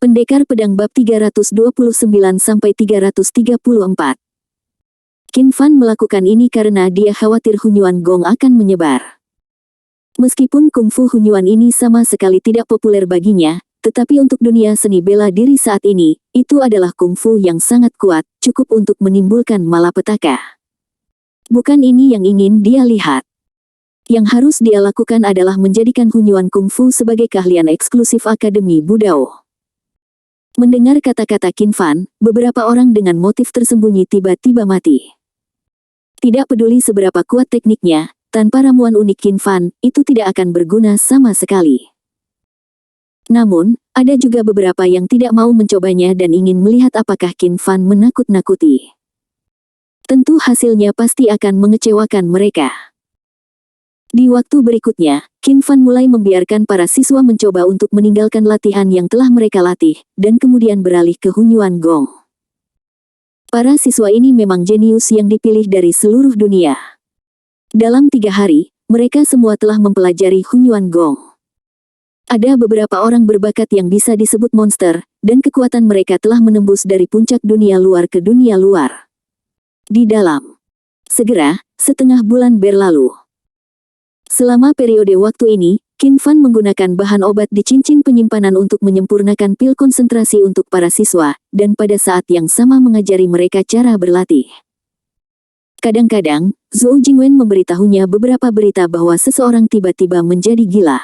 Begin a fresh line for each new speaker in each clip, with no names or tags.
Pendekar Pedang bab 329-334. Qin Fan melakukan ini karena dia khawatir Hunyuan Gong akan menyebar. Meskipun kungfu Hunyuan ini sama sekali tidak populer baginya, tetapi untuk dunia seni bela diri saat ini, itu adalah kungfu yang sangat kuat, cukup untuk menimbulkan malapetaka. Bukan ini yang ingin dia lihat. Yang harus dia lakukan adalah menjadikan Hunyuan Kungfu sebagai keahlian eksklusif Akademi Budao. Mendengar kata-kata Qin Fan, beberapa orang dengan motif tersembunyi tiba-tiba mati. Tidak peduli seberapa kuat tekniknya, tanpa ramuan unik Qin Fan, itu tidak akan berguna sama sekali. Namun, ada juga beberapa yang tidak mau mencobanya dan ingin melihat apakah Qin Fan menakut-nakuti. Tentu hasilnya pasti akan mengecewakan mereka. Di waktu berikutnya, Qin Fan mulai membiarkan para siswa mencoba untuk meninggalkan latihan yang telah mereka latih, dan kemudian beralih ke Hunyuan Gong. Para siswa ini memang jenius yang dipilih dari seluruh dunia. Dalam 3 hari, mereka semua telah mempelajari Hunyuan Gong. Ada beberapa orang berbakat yang bisa disebut monster, dan kekuatan mereka telah menembus dari puncak dunia luar ke dunia luar. Di dalam segera, setengah bulan berlalu. Selama periode waktu ini, Qin Fan menggunakan bahan obat di cincin penyimpanan untuk menyempurnakan pil konsentrasi untuk para siswa, dan pada saat yang sama mengajari mereka cara berlatih. Kadang-kadang, Zhou Jingwen memberitahunya beberapa berita bahwa seseorang tiba-tiba menjadi gila.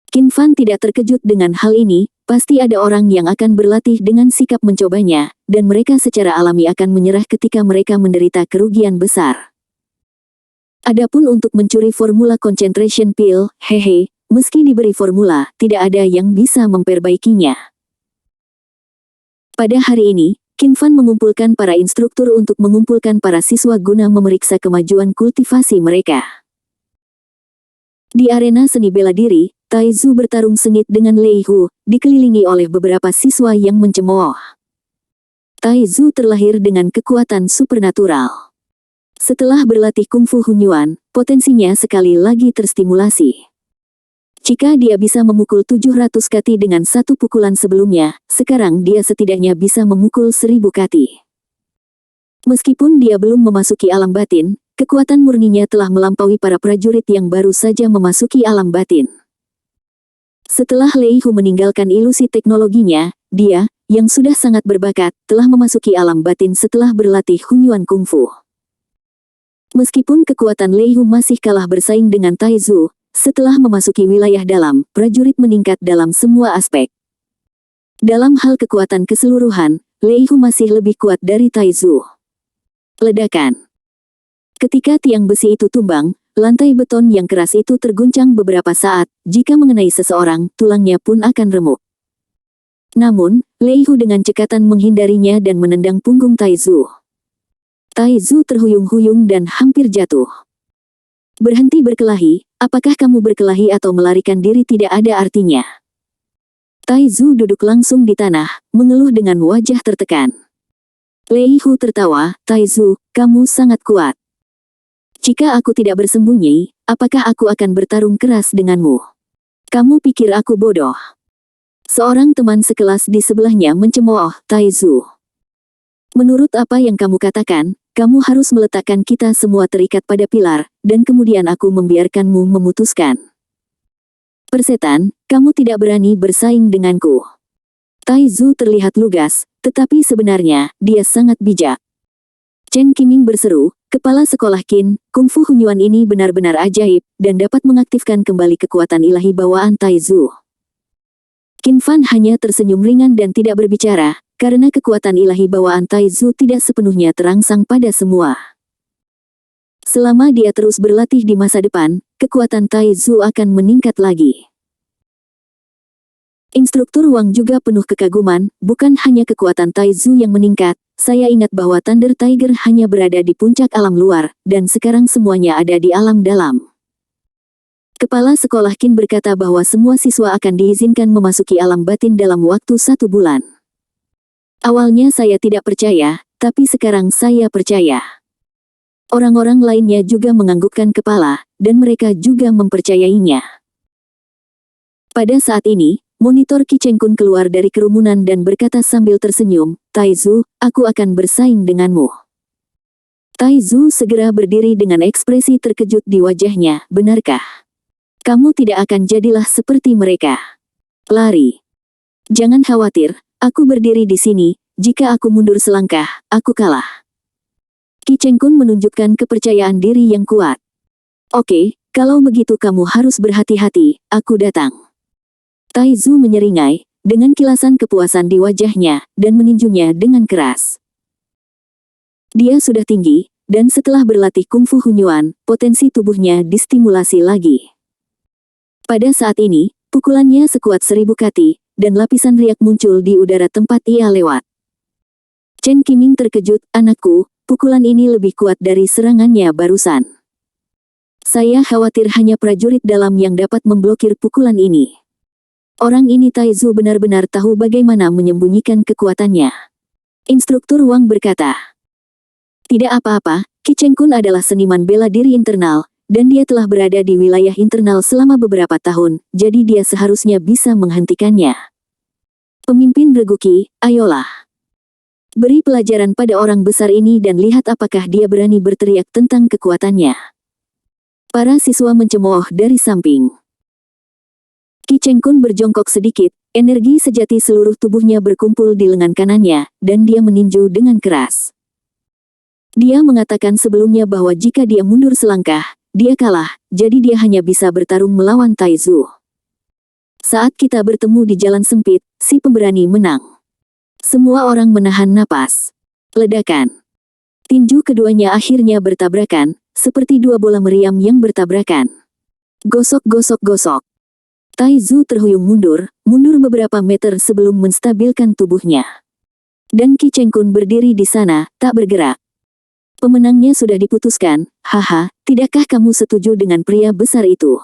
Qin Fan tidak terkejut dengan hal ini, pasti ada orang yang akan berlatih dengan sikap mencobanya, dan mereka secara alami akan menyerah ketika mereka menderita kerugian besar. Adapun untuk mencuri formula concentration pill, hehe, meski diberi formula, tidak ada yang bisa memperbaikinya. Pada hari ini, Qin Fan mengumpulkan para instruktur untuk mengumpulkan para siswa guna memeriksa kemajuan kultivasi mereka. Di arena seni bela diri, Tai Zu bertarung sengit dengan Lei Hu, dikelilingi oleh beberapa siswa yang mencemooh. Tai Zu terlahir dengan kekuatan supernatural. Setelah berlatih kungfu Hunyuan, potensinya sekali lagi terstimulasi. Jika dia bisa memukul 700 kati dengan satu pukulan sebelumnya, sekarang dia setidaknya bisa memukul 1000 kati. Meskipun dia belum memasuki alam batin, kekuatan murninya telah melampaui para prajurit yang baru saja memasuki alam batin. Setelah Lei Hu meninggalkan ilusi teknologinya, dia, yang sudah sangat berbakat, telah memasuki alam batin setelah berlatih Hunyuan Kungfu. Meskipun kekuatan Lei Hu masih kalah bersaing dengan Tai Zu, setelah memasuki wilayah dalam, prajurit meningkat dalam semua aspek. Dalam hal kekuatan keseluruhan, Lei Hu masih lebih kuat dari Tai Zu. Ledakan. Ketika tiang besi itu tumbang, lantai beton yang keras itu terguncang beberapa saat, jika mengenai seseorang, tulangnya pun akan remuk. Namun, Lei Hu dengan cekatan menghindarinya dan menendang punggung Tai Zu. Tai Zu terhuyung-huyung dan hampir jatuh. Berhenti berkelahi, apakah kamu berkelahi atau melarikan diri tidak ada artinya. Tai Zu duduk langsung di tanah, mengeluh dengan wajah tertekan. Lei Hu tertawa, Tai Zu, kamu sangat kuat. Jika aku tidak bersembunyi, apakah aku akan bertarung keras denganmu? Kamu pikir aku bodoh? Seorang teman sekelas di sebelahnya mencemooh Tai Zu. Menurut apa yang kamu katakan, kamu harus meletakkan kita semua terikat pada pilar, dan kemudian aku membiarkanmu memutuskan. Persetan, kamu tidak berani bersaing denganku. Tai Zu terlihat lugas, tetapi sebenarnya, dia sangat bijak. Chen Qiming berseru, kepala sekolah Qin, kungfu Hunyuan ini benar-benar ajaib, dan dapat mengaktifkan kembali kekuatan ilahi bawaan Tai Zu. Qin Fan hanya tersenyum ringan dan tidak berbicara, karena kekuatan ilahi bawaan Tai Zu tidak sepenuhnya terangsang pada semua. Selama dia terus berlatih di masa depan, kekuatan Tai Zu akan meningkat lagi. Instruktur Wang juga penuh kekaguman, bukan hanya kekuatan Tai Zu yang meningkat, saya ingat bahwa Thunder Tiger hanya berada di puncak alam luar, dan sekarang semuanya ada di alam dalam. Kepala sekolah Qin berkata bahwa semua siswa akan diizinkan memasuki alam batin dalam waktu 1 bulan. Awalnya saya tidak percaya, tapi sekarang saya percaya. Orang-orang lainnya juga menganggukkan kepala, dan mereka juga mempercayainya. Pada saat ini, monitor Qi Chengkun keluar dari kerumunan dan berkata sambil tersenyum, "Taizu, aku akan bersaing denganmu." Taizu segera berdiri dengan ekspresi terkejut di wajahnya, "Benarkah? Kamu tidak akan jadilah seperti mereka. Lari. Jangan khawatir, aku berdiri di sini, jika aku mundur selangkah, aku kalah." Qi Chengkun menunjukkan kepercayaan diri yang kuat. "Oke, kalau begitu kamu harus berhati-hati, aku datang." Taizu menyeringai, dengan kilasan kepuasan di wajahnya, dan meninjunya dengan keras. Dia sudah tinggi, dan setelah berlatih kungfu Hunyuan, potensi tubuhnya distimulasi lagi. Pada saat ini, pukulannya sekuat 1000 kati, dan lapisan riak muncul di udara tempat ia lewat. Chen Qiming terkejut, "Anakku, pukulan ini lebih kuat dari serangannya barusan. Saya khawatir hanya prajurit dalam yang dapat memblokir pukulan ini." Orang ini Taizu benar-benar tahu bagaimana menyembunyikan kekuatannya. Instruktur Wang berkata, "Tidak apa-apa, Qi Chengkun adalah seniman bela diri internal, dan dia telah berada di wilayah internal selama beberapa tahun, jadi dia seharusnya bisa menghentikannya." Pemimpin Regu Qi, ayolah. Beri pelajaran pada orang besar ini dan lihat apakah dia berani berteriak tentang kekuatannya. Para siswa mencemooh dari samping. Qi Chengkun berjongkok sedikit, energi sejati seluruh tubuhnya berkumpul di lengan kanannya, dan dia meninju dengan keras. Dia mengatakan sebelumnya bahwa jika dia mundur selangkah, dia kalah, jadi dia hanya bisa bertarung melawan Taizu. Saat kita bertemu di jalan sempit, si pemberani menang. Semua orang menahan napas. Ledakan. Tinju keduanya akhirnya bertabrakan, seperti dua bola meriam yang bertabrakan. Gosok-gosok-gosok. Taizu terhuyung mundur beberapa meter sebelum menstabilkan tubuhnya. Dan Qi Chengkun berdiri di sana, tak bergerak. Pemenangnya sudah diputuskan, haha, tidakkah kamu setuju dengan pria besar itu?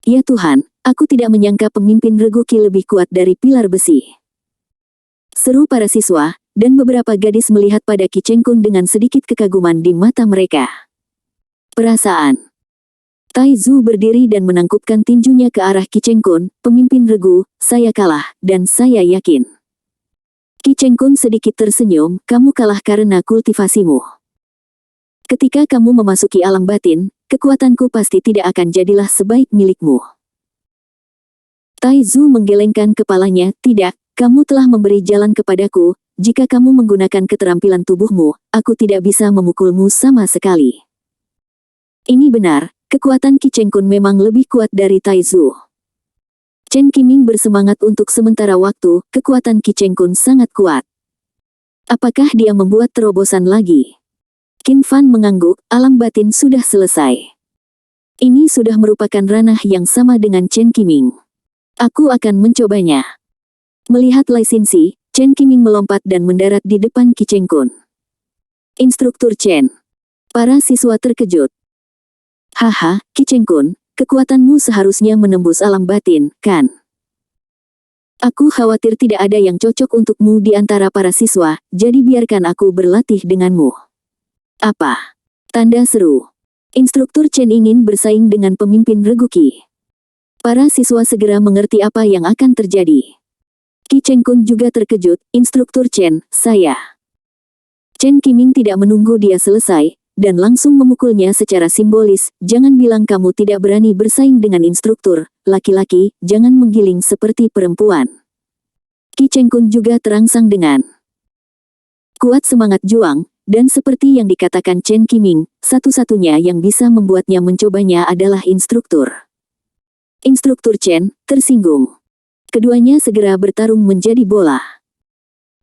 Ya Tuhan, aku tidak menyangka pemimpin Regu Qi lebih kuat dari pilar besi. Seru para siswa, dan beberapa gadis melihat pada Qi Chengkun dengan sedikit kekaguman di mata mereka. Perasaan. Taizu berdiri dan menangkupkan tinjunya ke arah Qi Chengkun, "Pemimpin Regu, saya kalah, dan saya yakin." Qi Chengkun sedikit tersenyum, "Kamu kalah karena kultivasimu. Ketika kamu memasuki alam batin, kekuatanku pasti tidak akan jadilah sebaik milikmu." Taizu menggelengkan kepalanya, "Tidak, kamu telah memberi jalan kepadaku, jika kamu menggunakan keterampilan tubuhmu, aku tidak bisa memukulmu sama sekali." Ini benar, kekuatan Qi Chengkun memang lebih kuat dari Taizu. Chen Qiming bersemangat untuk sementara waktu, kekuatan Qi Chengkun sangat kuat. Apakah dia membuat terobosan lagi? Qin Fan mengangguk, alam batin sudah selesai. Ini sudah merupakan ranah yang sama dengan Chen Qiming. Aku akan mencobanya. Melihat Lai Xinxi, Chen Qiming melompat dan mendarat di depan Qi Chengkun. "Instruktur Chen." Para siswa terkejut. "Haha, Qi Chengkun, kekuatanmu seharusnya menembus alam batin, kan? Aku khawatir tidak ada yang cocok untukmu di antara para siswa, jadi biarkan aku berlatih denganmu." "Apa?" Tanda seru. Instruktur Chen ingin bersaing dengan pemimpin Regu Qi. Para siswa segera mengerti apa yang akan terjadi. Qi Chengkun juga terkejut, "Instruktur Chen, saya." Chen Qiming tidak menunggu dia selesai, dan langsung memukulnya secara simbolis, "Jangan bilang kamu tidak berani bersaing dengan instruktur, laki-laki, jangan menggiling seperti perempuan." Qi Chengkun juga terangsang dengan kuat semangat juang, dan seperti yang dikatakan Chen Qiming, satu-satunya yang bisa membuatnya mencobanya adalah instruktur. Instruktur Chen tersinggung. Keduanya segera bertarung menjadi bola.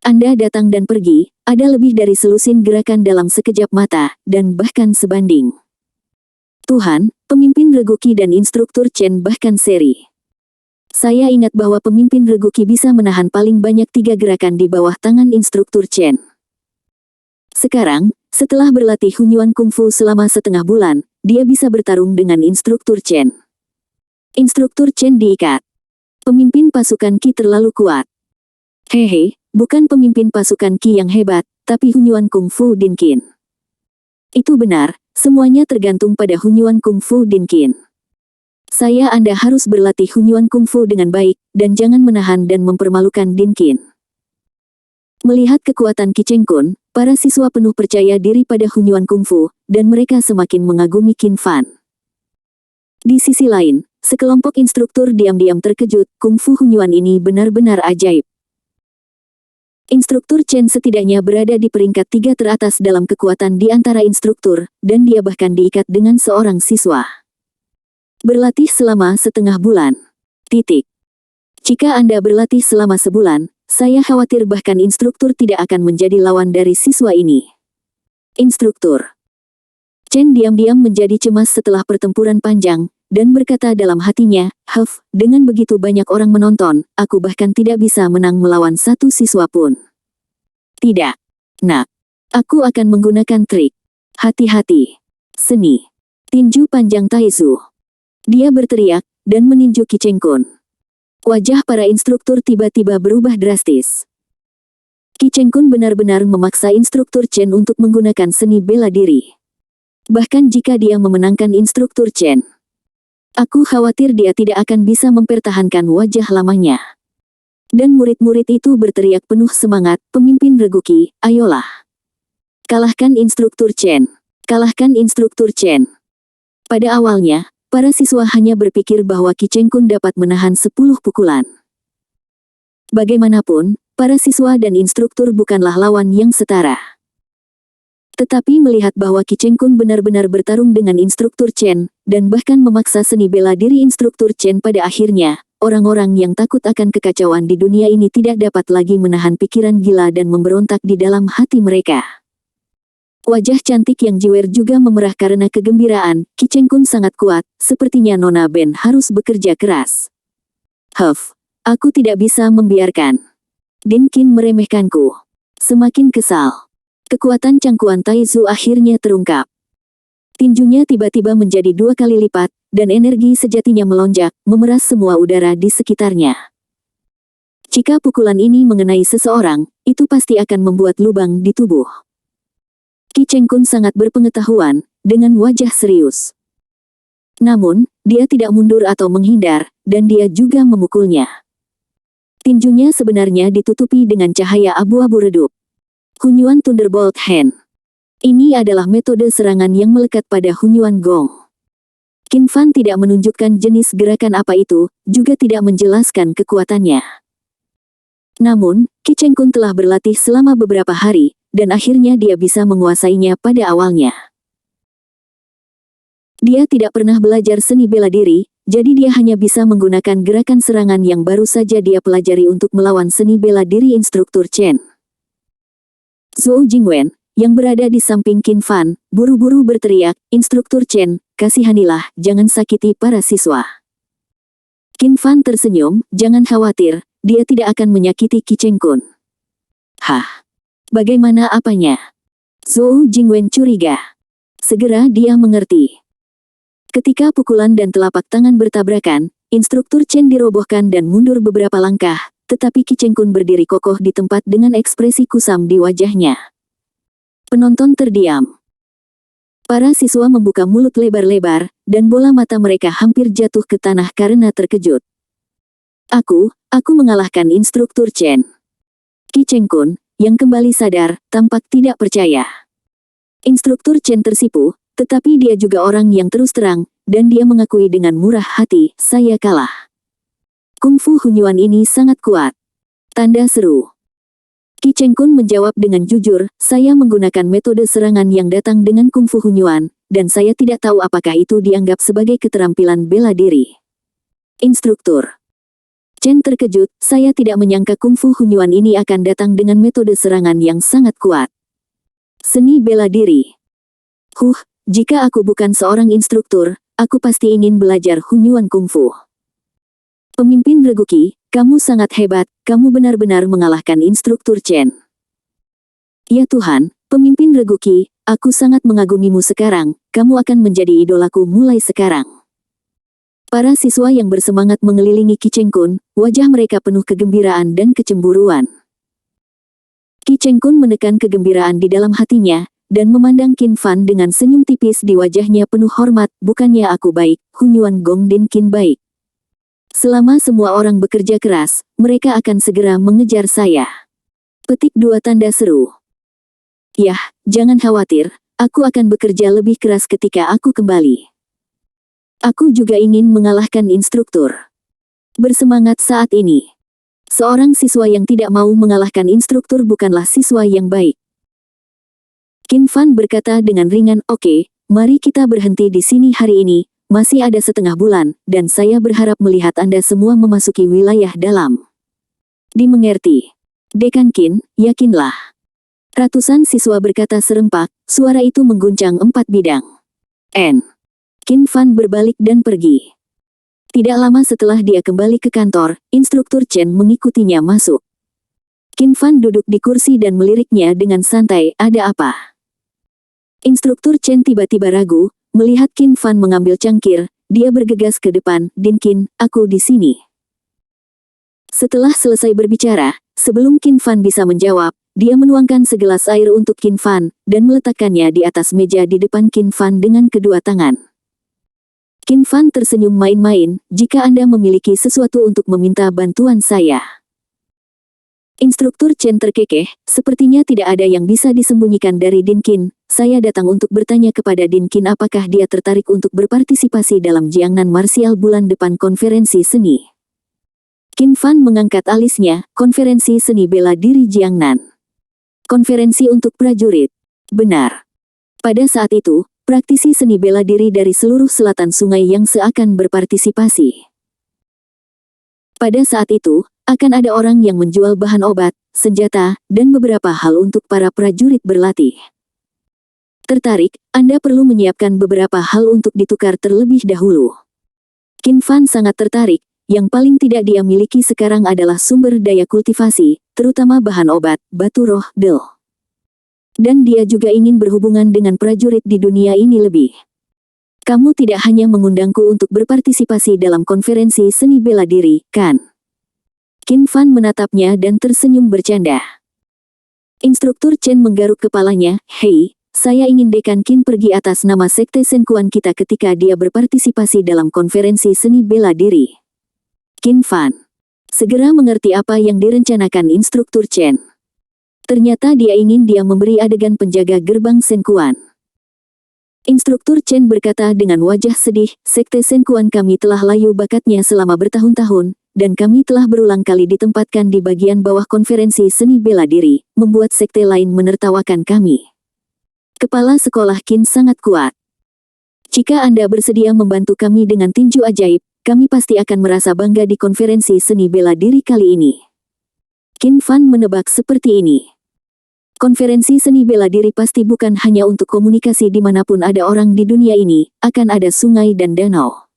Anda datang dan pergi, ada lebih dari selusin gerakan dalam sekejap mata, dan bahkan sebanding. Tuhan, pemimpin Regu Qi dan instruktur Chen bahkan seri. Saya ingat bahwa pemimpin Regu Qi bisa menahan paling banyak 3 gerakan di bawah tangan instruktur Chen. Sekarang, setelah berlatih Hunyuan Kungfu selama setengah bulan, dia bisa bertarung dengan instruktur Chen. Instruktur Chen diikat. Pemimpin pasukan Qi terlalu kuat. Hehe, bukan pemimpin pasukan Qi yang hebat, tapi Hunyuan Kungfu Dinkin. Itu benar, semuanya tergantung pada Hunyuan Kungfu Dinkin. Anda harus berlatih Hunyuan Kungfu dengan baik, dan jangan menahan dan mempermalukan Dinkin. Melihat kekuatan Qi Cheng Kun, para siswa penuh percaya diri pada Hunyuan Kungfu, dan mereka semakin mengagumi Qin Fan. Di sisi lain, sekelompok instruktur diam-diam terkejut, Kungfu Hunyuan ini benar-benar ajaib. Instruktur Chen setidaknya berada di peringkat 3 teratas dalam kekuatan di antara instruktur, dan dia bahkan diikat dengan seorang siswa. Berlatih selama setengah bulan. Jika Anda berlatih selama sebulan, saya khawatir bahkan instruktur tidak akan menjadi lawan dari siswa ini. Instruktur Chen diam-diam menjadi cemas setelah pertempuran panjang, dan berkata dalam hatinya, dengan begitu banyak orang menonton, aku bahkan tidak bisa menang melawan satu siswa pun. Tidak, nak. Aku akan menggunakan trik. Hati-hati. Seni. Tinju panjang Taizu. Dia berteriak, dan meninju Qi Cheng Kun. Wajah para instruktur tiba-tiba berubah drastis. Qi Cheng Kun benar-benar memaksa instruktur Chen untuk menggunakan seni bela diri. Bahkan jika dia memenangkan instruktur Chen, aku khawatir dia tidak akan bisa mempertahankan wajah lamanya. Dan murid-murid itu berteriak penuh semangat, pemimpin regu Qi, ayolah. Kalahkan instruktur Chen. Kalahkan instruktur Chen. Pada awalnya, para siswa hanya berpikir bahwa Qi Cheng Kun dapat menahan 10 pukulan. Bagaimanapun, para siswa dan instruktur bukanlah lawan yang setara. Tetapi melihat bahwa Qi Cheng Kun benar-benar bertarung dengan instruktur Chen, dan bahkan memaksa seni bela diri instruktur Chen pada akhirnya, orang-orang yang takut akan kekacauan di dunia ini tidak dapat lagi menahan pikiran gila dan memberontak di dalam hati mereka. Wajah cantik yang jiwer juga memerah karena kegembiraan, Qi Cheng Kun sangat kuat, sepertinya Nona Ben harus bekerja keras. Aku tidak bisa membiarkan Dinkin meremehkanku. Semakin kesal. Kekuatan cangkuan Taizu akhirnya terungkap. Tinjunya tiba-tiba menjadi 2 kali lipat, dan energi sejatinya melonjak, memeras semua udara di sekitarnya. Jika pukulan ini mengenai seseorang, itu pasti akan membuat lubang di tubuh. Qi Cheng Kun sangat berpengetahuan, dengan wajah serius. Namun, dia tidak mundur atau menghindar, dan dia juga memukulnya. Tinjunya sebenarnya ditutupi dengan cahaya abu-abu redup. Hunyuan Thunderbolt Hand. Ini adalah metode serangan yang melekat pada Hunyuan Gong. Qin Fan tidak menunjukkan jenis gerakan apa itu, juga tidak menjelaskan kekuatannya. Namun, Qi Cheng Kun telah berlatih selama beberapa hari, dan akhirnya dia bisa menguasainya pada awalnya. Dia tidak pernah belajar seni bela diri, jadi dia hanya bisa menggunakan gerakan serangan yang baru saja dia pelajari untuk melawan seni bela diri instruktur Chen. Zhou Jingwen, yang berada di samping Qin Fan, buru-buru berteriak, instruktur Chen, kasihanilah, jangan sakiti para siswa. Qin Fan tersenyum, jangan khawatir, dia tidak akan menyakiti Qi Cheng Kun. Bagaimana apanya? Zhou Jingwen curiga. Segera dia mengerti. Ketika pukulan dan telapak tangan bertabrakan, instruktur Chen dirobohkan dan mundur beberapa langkah, tetapi Qi Cheng Kun berdiri kokoh di tempat dengan ekspresi kusam di wajahnya. Penonton terdiam. Para siswa membuka mulut lebar-lebar, dan bola mata mereka hampir jatuh ke tanah karena terkejut. Aku mengalahkan instruktur Chen. Qi Cheng Kun, yang kembali sadar, tampak tidak percaya. Instruktur Chen tersipu, tetapi dia juga orang yang terus terang, dan dia mengakui dengan murah hati, saya kalah. Kungfu Hunyuan ini sangat kuat. Tanda seru. Qi Cheng Kun menjawab dengan jujur, saya menggunakan metode serangan yang datang dengan Kungfu Hunyuan, dan saya tidak tahu apakah itu dianggap sebagai keterampilan bela diri. Instruktur Chen terkejut, saya tidak menyangka Kungfu Hunyuan ini akan datang dengan metode serangan yang sangat kuat. Seni bela diri. Jika aku bukan seorang instruktur, aku pasti ingin belajar Hunyuan Kungfu. Pemimpin regu Qi, kamu sangat hebat, kamu benar-benar mengalahkan instruktur Chen. Ya Tuhan, pemimpin regu Qi, aku sangat mengagumimu sekarang, kamu akan menjadi idolaku mulai sekarang. Para siswa yang bersemangat mengelilingi Qi Cheng Kun, wajah mereka penuh kegembiraan dan kecemburuan. Qi Cheng Kun menekan kegembiraan di dalam hatinya, dan memandang Qin Fan dengan senyum tipis di wajahnya penuh hormat. Bukannya aku baik, Hunyuan Gong Din Qin baik. Selama semua orang bekerja keras, mereka akan segera mengejar saya. Petik 2 tanda seru. Yah, jangan khawatir, aku akan bekerja lebih keras ketika aku kembali. Aku juga ingin mengalahkan instruktur. Bersemangat saat ini. Seorang siswa yang tidak mau mengalahkan instruktur bukanlah siswa yang baik. Qin Fan berkata dengan ringan, oke, mari kita berhenti di sini hari ini, masih ada setengah bulan, dan saya berharap melihat Anda semua memasuki wilayah dalam. Dimengerti. Dekan Qin, yakinlah. Ratusan siswa berkata serempak, suara itu mengguncang 4 bidang. Qin Fan berbalik dan pergi. Tidak lama setelah dia kembali ke kantor, instruktur Chen mengikutinya masuk. Qin Fan duduk di kursi dan meliriknya dengan santai, ada apa? Instruktur Chen tiba-tiba ragu, melihat Qin Fan mengambil cangkir, dia bergegas ke depan, Din Qin, aku di sini. Setelah selesai berbicara, sebelum Qin Fan bisa menjawab, dia menuangkan segelas air untuk Qin Fan, dan meletakkannya di atas meja di depan Qin Fan dengan kedua tangan. Qin Fan tersenyum main-main, jika Anda memiliki sesuatu untuk meminta bantuan saya. Instruktur Chen terkekeh, sepertinya tidak ada yang bisa disembunyikan dari Din Qin. Saya datang untuk bertanya kepada Din Qin apakah dia tertarik untuk berpartisipasi dalam Jiangnan Martial bulan depan konferensi seni. Qin Fan mengangkat alisnya, konferensi seni bela diri Jiangnan. Konferensi untuk prajurit. Benar. Pada saat itu, praktisi seni bela diri dari seluruh selatan sungai yang seakan berpartisipasi. Pada saat itu, akan ada orang yang menjual bahan obat, senjata, dan beberapa hal untuk para prajurit berlatih. Tertarik, Anda perlu menyiapkan beberapa hal untuk ditukar terlebih dahulu. Qin Fan sangat tertarik, yang paling tidak dia miliki sekarang adalah sumber daya kultivasi, terutama bahan obat, batu roh, del. Dan dia juga ingin berhubungan dengan prajurit di dunia ini lebih. Kamu tidak hanya mengundangku untuk berpartisipasi dalam konferensi seni bela diri, kan? Qin Fan menatapnya dan tersenyum bercanda. Instruktur Chen menggaruk kepalanya, hei, saya ingin Dekan Qin pergi atas nama Sekte Senkuan kita ketika dia berpartisipasi dalam konferensi seni bela diri. Qin Fan segera mengerti apa yang direncanakan instruktur Chen. Ternyata dia ingin dia memberi adegan penjaga gerbang Senkuan. Instruktur Chen berkata dengan wajah sedih, Sekte Senkuan kami telah layu bakatnya selama bertahun-tahun, dan kami telah berulang kali ditempatkan di bagian bawah konferensi seni bela diri, membuat sekte lain menertawakan kami. Kepala sekolah Qin sangat kuat. Jika Anda bersedia membantu kami dengan tinju ajaib, kami pasti akan merasa bangga di konferensi seni bela diri kali ini. Qin Fan menebak seperti ini. Konferensi seni bela diri pasti bukan hanya untuk komunikasi dimanapun ada orang di dunia ini, akan ada sungai dan danau.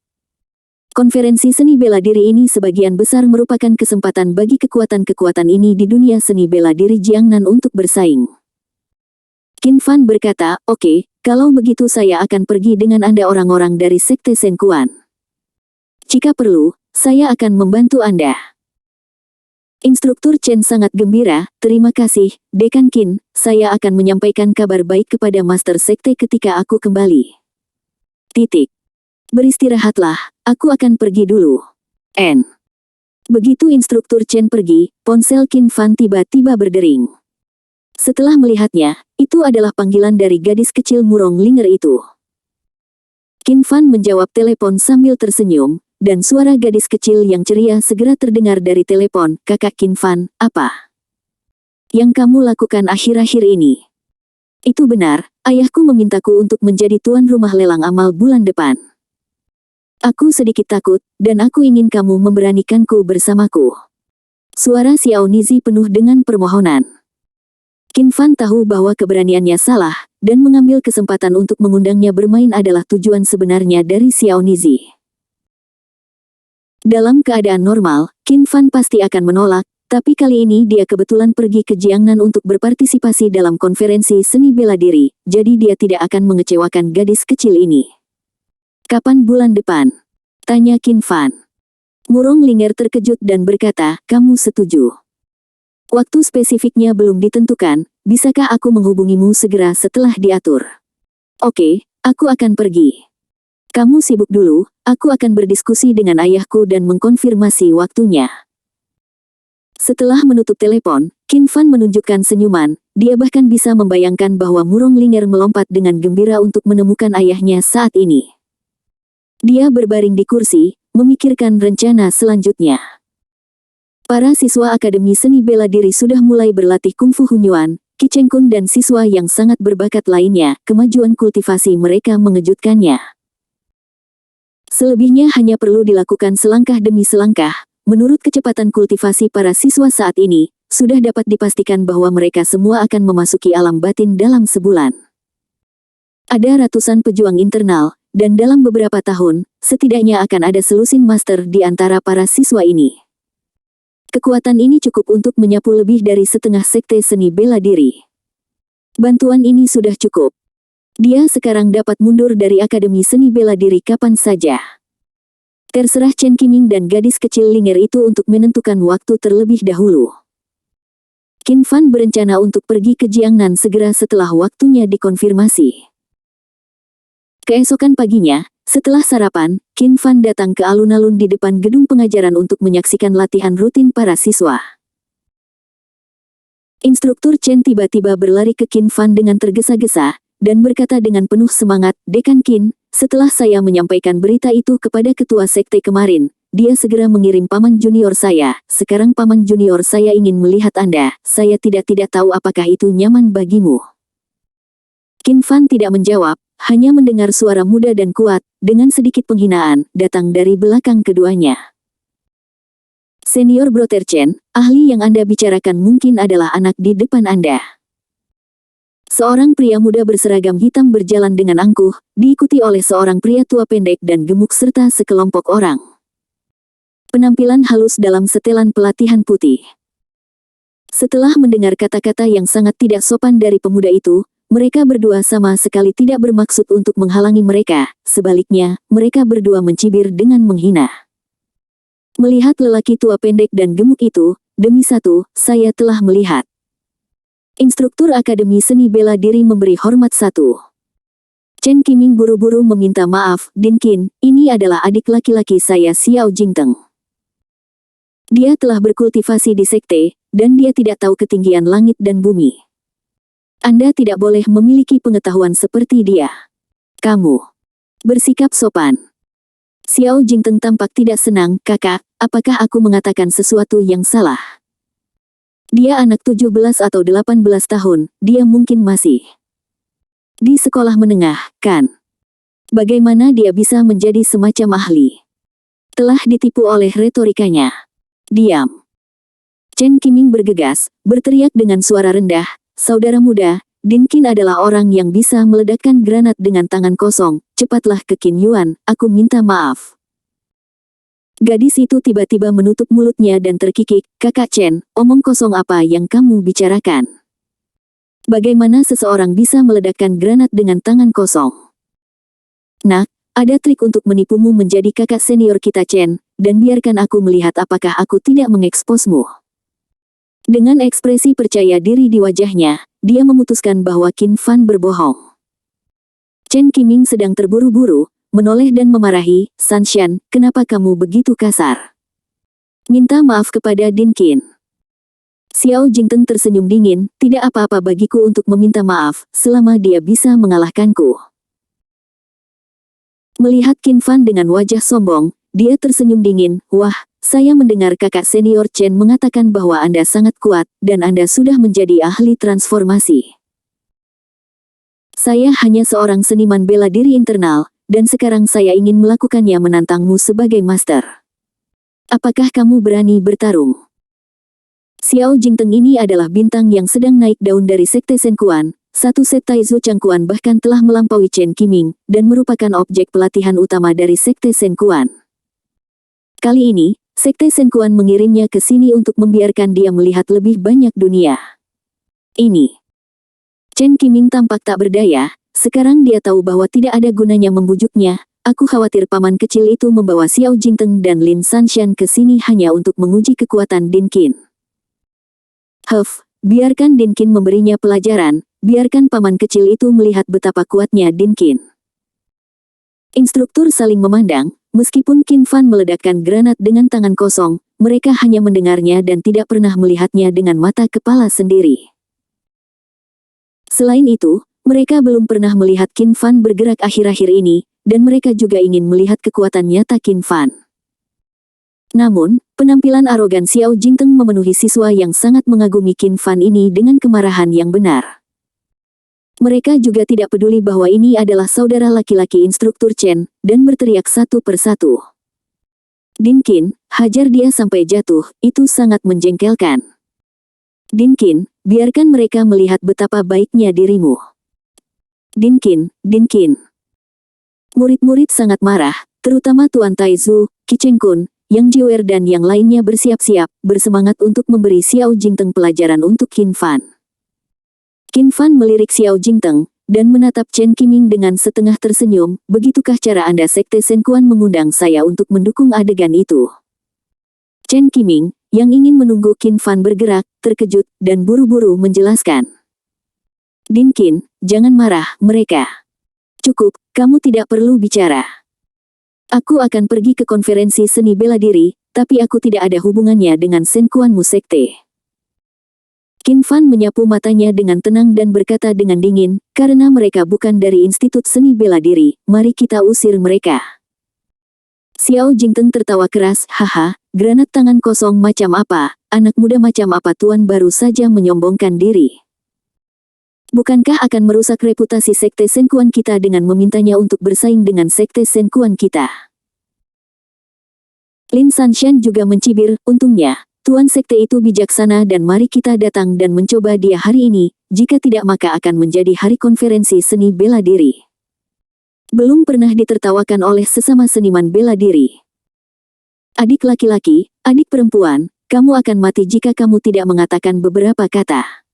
Konferensi seni bela diri ini sebagian besar merupakan kesempatan bagi kekuatan-kekuatan ini di dunia seni bela diri Jiangnan untuk bersaing. Qin Fan berkata, oke, kalau begitu saya akan pergi dengan Anda orang-orang dari Sekte Senkuan. Jika perlu, saya akan membantu Anda. Instruktur Chen sangat gembira, terima kasih, Dekan Qin, saya akan menyampaikan kabar baik kepada Master Sekte ketika aku kembali. Beristirahatlah, aku akan pergi dulu. Begitu instruktur Chen pergi, ponsel Qin Fan tiba-tiba berdering. Setelah melihatnya, itu adalah panggilan dari gadis kecil murong linger itu. Qin Fan menjawab telepon sambil tersenyum, dan suara gadis kecil yang ceria segera terdengar dari telepon, kakak Qin Fan, apa yang kamu lakukan akhir-akhir ini? Itu benar, ayahku memintaku untuk menjadi tuan rumah lelang amal bulan depan. Aku sedikit takut, dan aku ingin kamu memberanikanku bersamaku. Suara Xiao Nizi penuh dengan permohonan. Qin Fan tahu bahwa keberaniannya salah, dan mengambil kesempatan untuk mengundangnya bermain adalah tujuan sebenarnya dari Xiao Nizi. Dalam keadaan normal, Qin Fan pasti akan menolak, tapi kali ini dia kebetulan pergi ke Jiangnan untuk berpartisipasi dalam konferensi seni bela diri, jadi dia tidak akan mengecewakan gadis kecil ini. Kapan bulan depan? Tanya Qin Fan. Murong Linger terkejut dan berkata, kamu setuju? Waktu spesifiknya belum ditentukan, bisakah aku menghubungimu segera setelah diatur? Oke, aku akan pergi. Kamu sibuk dulu, aku akan berdiskusi dengan ayahku dan mengkonfirmasi waktunya. Setelah menutup telepon, Qin Fan menunjukkan senyuman, dia bahkan bisa membayangkan bahwa Murong Linger melompat dengan gembira untuk menemukan ayahnya saat ini. Dia berbaring di kursi, memikirkan rencana selanjutnya. Para siswa Akademi Seni Bela Diri sudah mulai berlatih Kungfu Hunyuan, Qi Cheng Kun dan siswa yang sangat berbakat lainnya, kemajuan kultivasi mereka mengejutkannya. Selebihnya hanya perlu dilakukan selangkah demi selangkah. Menurut kecepatan kultivasi para siswa saat ini, sudah dapat dipastikan bahwa mereka semua akan memasuki alam batin dalam sebulan. Ada ratusan pejuang internal, dan dalam beberapa tahun, setidaknya akan ada selusin master di antara para siswa ini. Kekuatan ini cukup untuk menyapu lebih dari setengah sekte seni bela diri. Bantuan ini sudah cukup. Dia sekarang dapat mundur dari Akademi Seni Bela Diri kapan saja. Terserah Chen Qiming dan gadis kecil Linger itu untuk menentukan waktu terlebih dahulu. Qin Fan berencana untuk pergi ke Jiangnan segera setelah waktunya dikonfirmasi. Keesokan paginya, setelah sarapan, Qin Fan datang ke alun-alun di depan gedung pengajaran untuk menyaksikan latihan rutin para siswa. Instruktur Chen tiba-tiba berlari ke Qin Fan dengan tergesa-gesa, dan berkata dengan penuh semangat, "Dekan Qin, setelah saya menyampaikan berita itu kepada ketua sekte kemarin, dia segera mengirim paman junior saya. Sekarang paman junior saya ingin melihat Anda. Saya tidak tahu apakah itu nyaman bagimu." Qin Fan tidak menjawab, hanya mendengar suara muda dan kuat, dengan sedikit penghinaan, datang dari belakang keduanya. "Senior Brother Chen, ahli yang Anda bicarakan mungkin adalah anak di depan Anda." Seorang pria muda berseragam hitam berjalan dengan angkuh, diikuti oleh seorang pria tua pendek dan gemuk serta sekelompok orang. Penampilan halus dalam setelan pelatihan putih. Setelah mendengar kata-kata yang sangat tidak sopan dari pemuda itu, mereka berdua sama sekali tidak bermaksud untuk menghalangi mereka, sebaliknya, mereka berdua mencibir dengan menghina. Melihat lelaki tua pendek dan gemuk itu, demi satu, saya telah melihat. Instruktur Akademi Seni Bela Diri memberi hormat satu. Chen Qiming buru-buru meminta maaf, "Din Qin, ini adalah adik laki-laki saya Xiao Jingteng. Dia telah berkultivasi di sekte, dan dia tidak tahu ketinggian langit dan bumi. Anda tidak boleh memiliki pengetahuan seperti dia. Kamu bersikap sopan." Xiao Jingteng tampak tidak senang, "Kakak, apakah aku mengatakan sesuatu yang salah? Dia anak 17 atau 18 tahun, dia mungkin masih di sekolah menengah, kan? Bagaimana dia bisa menjadi semacam ahli? Telah ditipu oleh retorikanya. Diam." Chen Qiming bergegas, berteriak dengan suara rendah, "Saudara muda, Din Qin adalah orang yang bisa meledakkan granat dengan tangan kosong, cepatlah ke Qin Yuan, aku minta maaf." Gadis itu tiba-tiba menutup mulutnya dan terkikik, "Kakak Chen, omong kosong apa yang kamu bicarakan? Bagaimana seseorang bisa meledakkan granat dengan tangan kosong? Nak, ada trik untuk menipumu menjadi kakak senior kita Chen, dan biarkan aku melihat apakah aku tidak mengeksposmu." Dengan ekspresi percaya diri di wajahnya, dia memutuskan bahwa Qin Fan berbohong. Chen Qiming sedang terburu-buru, menoleh dan memarahi, "Sanshan, kenapa kamu begitu kasar? Minta maaf kepada Din Qin." Xiao Jingteng tersenyum dingin, "Tidak apa-apa bagiku untuk meminta maaf, selama dia bisa mengalahkanku." Melihat Qin Fan dengan wajah sombong, dia tersenyum dingin, "Wah, saya mendengar kakak senior Chen mengatakan bahwa Anda sangat kuat, dan Anda sudah menjadi ahli transformasi. Saya hanya seorang seniman bela diri internal, dan sekarang saya ingin melakukannya menantangmu sebagai master. Apakah kamu berani bertarung?" Xiao Jingteng ini adalah bintang yang sedang naik daun dari Sekte Senkuan, satu set Taizu Changkuan bahkan telah melampaui Chen Qiming, dan merupakan objek pelatihan utama dari Sekte Senkuan. Kali ini, Sekte Senkuan mengirimnya ke sini untuk membiarkan dia melihat lebih banyak dunia. Ini. Chen Qiming tampak tak berdaya, sekarang dia tahu bahwa tidak ada gunanya membujuknya. "Aku khawatir paman kecil itu membawa Xiao Jingteng dan Lin Sanshan ke sini hanya untuk menguji kekuatan Din Qin. Biarkan Dinkin memberinya pelajaran, biarkan paman kecil itu melihat betapa kuatnya Dinkin. Instruktur saling memandang, meskipun Qin Fan meledakkan granat dengan tangan kosong, mereka hanya mendengarnya dan tidak pernah melihatnya dengan mata kepala sendiri. Selain itu, mereka belum pernah melihat Qin Fan bergerak akhir-akhir ini, dan mereka juga ingin melihat kekuatan nyata Qin Fan. Namun, penampilan arogan Xiao Jingteng memenuhi siswa yang sangat mengagumi Qin Fan ini dengan kemarahan yang benar. Mereka juga tidak peduli bahwa ini adalah saudara laki-laki instruktur Chen, dan berteriak satu persatu. Dinkin, hajar dia sampai jatuh, itu sangat menjengkelkan. Dinkin, biarkan mereka melihat betapa baiknya dirimu. Dinkin. Murid-murid sangat marah, terutama Tuan Taizu, Qi Chengkun, Yang Jiwer dan yang lainnya bersiap-siap, bersemangat untuk memberi Xiao Jingteng pelajaran untuk Qin Fan. Qin Fan melirik Xiao Jingteng, dan menatap Chen Qiming dengan setengah tersenyum, begitukah cara Anda Sekte Senkuan mengundang saya untuk mendukung adegan itu? Chen Qiming, yang ingin menunggu Qin Fan bergerak, terkejut, dan buru-buru menjelaskan. Dinkin, jangan marah, mereka. Cukup, kamu tidak perlu bicara. Aku akan pergi ke konferensi seni bela diri, tapi aku tidak ada hubungannya dengan Senkuanmu Sekte. Qin Fan menyapu matanya dengan tenang dan berkata dengan dingin, karena mereka bukan dari Institut Seni Bela Diri, mari kita usir mereka. Xiao Jingteng tertawa keras, haha, granat tangan kosong macam apa, anak muda macam apa tuan baru saja menyombongkan diri. Bukankah akan merusak reputasi Sekte Senkuan kita dengan memintanya untuk bersaing dengan Sekte Senkuan kita? Lin Sanshan juga mencibir, untungnya. Tuan Sekte itu bijaksana dan mari kita datang dan mencoba dia hari ini, jika tidak maka akan menjadi hari konferensi seni bela diri. Belum pernah ditertawakan oleh sesama seniman bela diri. Adik laki-laki, adik perempuan, kamu akan mati jika kamu tidak mengatakan beberapa kata.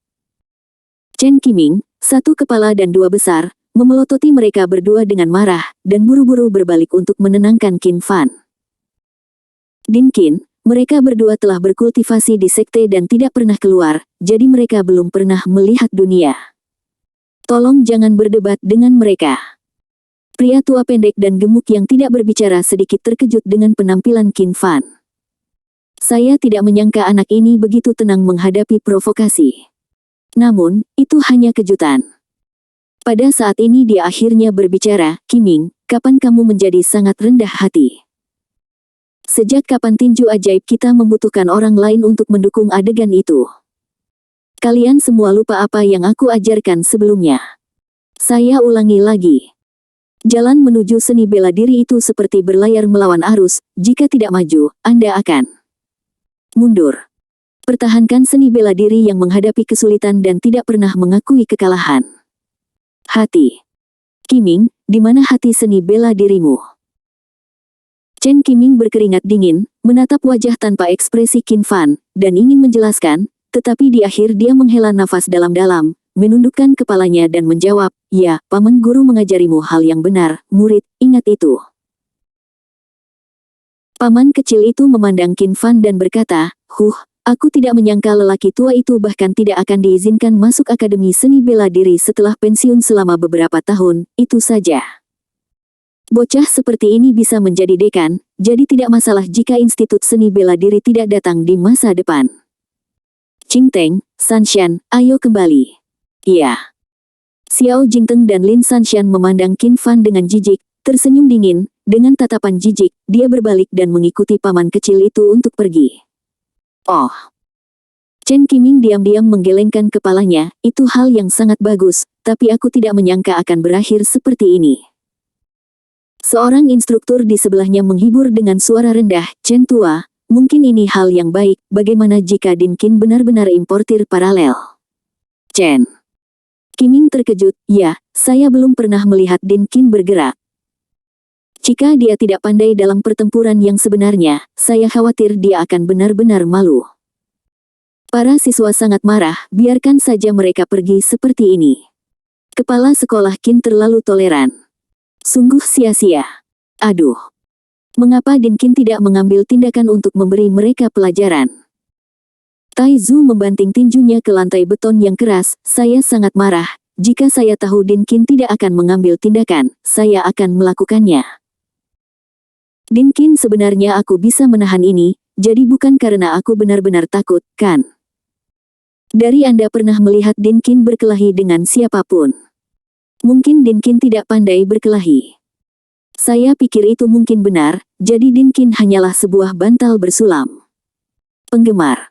Chen Qiming, satu kepala dan dua besar, memelototi mereka berdua dengan marah, dan buru-buru berbalik untuk menenangkan Qin Fan. Dinkin, mereka berdua telah berkultivasi di sekte dan tidak pernah keluar, jadi mereka belum pernah melihat dunia. Tolong jangan berdebat dengan mereka. Pria tua pendek dan gemuk yang tidak berbicara sedikit terkejut dengan penampilan Qin Fan. Saya tidak menyangka anak ini begitu tenang menghadapi provokasi. Namun, itu hanya kejutan. Pada saat ini dia akhirnya berbicara, Qiming, kapan kamu menjadi sangat rendah hati? Sejak kapan tinju ajaib kita membutuhkan orang lain untuk mendukung adegan itu? Kalian semua lupa apa yang aku ajarkan sebelumnya. Saya ulangi lagi. Jalan menuju seni bela diri itu seperti berlayar melawan arus, jika tidak maju, Anda akan mundur. Pertahankan seni bela diri yang menghadapi kesulitan dan tidak pernah mengakui kekalahan. Hati. Qiming, di mana hati seni bela dirimu? Chen Qiming berkeringat dingin, menatap wajah tanpa ekspresi Qin Fan, dan ingin menjelaskan, tetapi di akhir dia menghela nafas dalam-dalam, menundukkan kepalanya dan menjawab, ya, paman guru mengajarimu hal yang benar, murid, ingat itu. Paman kecil itu memandang Qin Fan dan berkata, aku tidak menyangka lelaki tua itu bahkan tidak akan diizinkan masuk Akademi Seni Bela Diri setelah pensiun selama beberapa tahun, itu saja. Bocah seperti ini bisa menjadi dekan, jadi tidak masalah jika Institut Seni Bela Diri tidak datang di masa depan. Qingteng, Sanshan, ayo kembali. Iya. Xiao Jingteng dan Lin Sanshan memandang Qin Fan dengan jijik, tersenyum dingin, dengan tatapan jijik, dia berbalik dan mengikuti paman kecil itu untuk pergi. Oh. Chen Qiming diam-diam menggelengkan kepalanya, itu hal yang sangat bagus, tapi aku tidak menyangka akan berakhir seperti ini. Seorang instruktur di sebelahnya menghibur dengan suara rendah, Chen tua, mungkin ini hal yang baik, bagaimana jika Dinkin benar-benar importir paralel? Chen. Qiming terkejut, ya, saya belum pernah melihat Dinkin bergerak. Jika dia tidak pandai dalam pertempuran yang sebenarnya, saya khawatir dia akan benar-benar malu. Para siswa sangat marah, biarkan saja mereka pergi seperti ini. Kepala sekolah Qin terlalu toleran. Sungguh sia-sia. Aduh. Mengapa Dinkin tidak mengambil tindakan untuk memberi mereka pelajaran? Taizu membanting tinjunya ke lantai beton yang keras. Saya sangat marah. Jika saya tahu Dinkin tidak akan mengambil tindakan, saya akan melakukannya. Dinkin, sebenarnya aku bisa menahan ini, jadi bukan karena aku benar-benar takut, kan? Dari Anda pernah melihat Dinkin berkelahi dengan siapapun. Mungkin Dinkin tidak pandai berkelahi. Saya pikir itu mungkin benar, jadi Dinkin hanyalah sebuah bantal bersulam. Penggemar.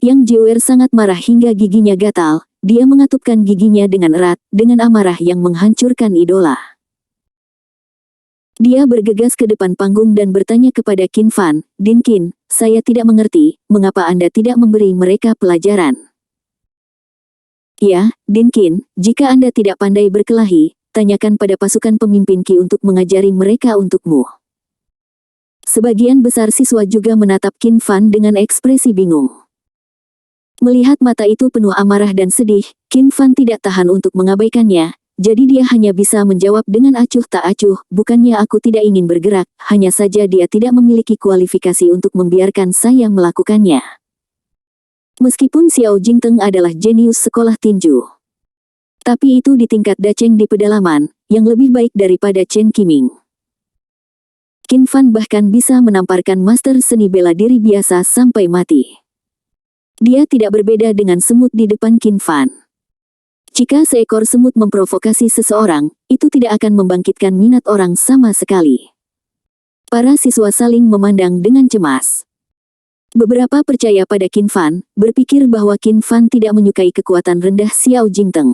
Yang Jewer sangat marah hingga giginya gatal. Dia mengatupkan giginya dengan erat, dengan amarah yang menghancurkan idola. Dia bergegas ke depan panggung dan bertanya kepada Qin Fan, "Dinkin, saya tidak mengerti, mengapa Anda tidak memberi mereka pelajaran?" "Ya, Dinkin, jika Anda tidak pandai berkelahi, tanyakan pada pasukan pemimpin Qi untuk mengajari mereka untukmu." Sebagian besar siswa juga menatap Qin Fan dengan ekspresi bingung. Melihat mata itu penuh amarah dan sedih, Qin Fan tidak tahan untuk mengabaikannya, jadi dia hanya bisa menjawab dengan acuh tak acuh, "Bukannya aku tidak ingin bergerak, hanya saja dia tidak memiliki kualifikasi untuk membiarkan saya melakukannya." Meskipun Xiao Jingteng adalah jenius sekolah tinju. Tapi itu di tingkat daceng di pedalaman, yang lebih baik daripada Chen Qiming. Qin Fan bahkan bisa menamparkan master seni bela diri biasa sampai mati. Dia tidak berbeda dengan semut di depan Qin Fan. Jika seekor semut memprovokasi seseorang, itu tidak akan membangkitkan minat orang sama sekali. Para siswa saling memandang dengan cemas. Beberapa percaya pada Qin Fan, berpikir bahwa Qin Fan tidak menyukai kekuatan rendah Xiao Jingteng.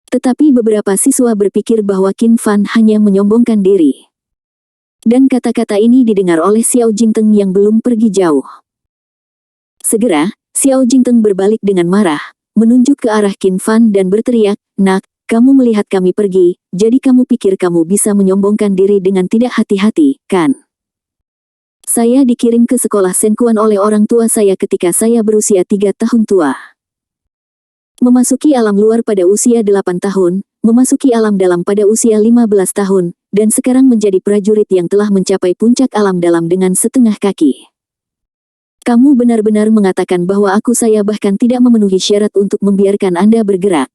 Tetapi beberapa siswa berpikir bahwa Qin Fan hanya menyombongkan diri. Dan kata-kata ini didengar oleh Xiao Jingteng yang belum pergi jauh. Segera, Xiao Jingteng berbalik dengan marah, menunjuk ke arah Qin Fan dan berteriak, "Nak, kamu melihat kami pergi, jadi kamu pikir kamu bisa menyombongkan diri dengan tidak hati-hati, kan? Saya dikirim ke sekolah Senkuan oleh orang tua saya ketika saya berusia 3 tahun tua. Memasuki alam luar pada usia 8 tahun, memasuki alam dalam pada usia 15 tahun, dan sekarang menjadi prajurit yang telah mencapai puncak alam dalam dengan setengah kaki. Kamu benar-benar mengatakan bahwa saya bahkan tidak memenuhi syarat untuk membiarkan Anda bergerak.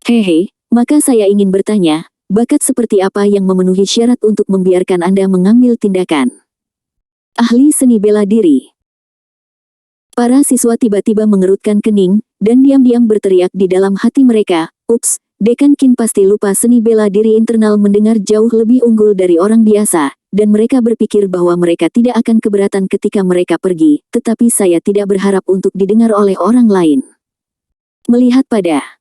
Hehe, maka saya ingin bertanya, bakat seperti apa yang memenuhi syarat untuk membiarkan Anda mengambil tindakan?" Ahli seni bela diri. Para siswa tiba-tiba mengerutkan kening, dan diam-diam berteriak di dalam hati mereka, "Ups, Dekan Qin pasti lupa seni bela diri internal mendengar jauh lebih unggul dari orang biasa." Dan mereka berpikir bahwa mereka tidak akan keberatan ketika mereka pergi, tetapi saya tidak berharap untuk didengar oleh orang lain. Melihat pada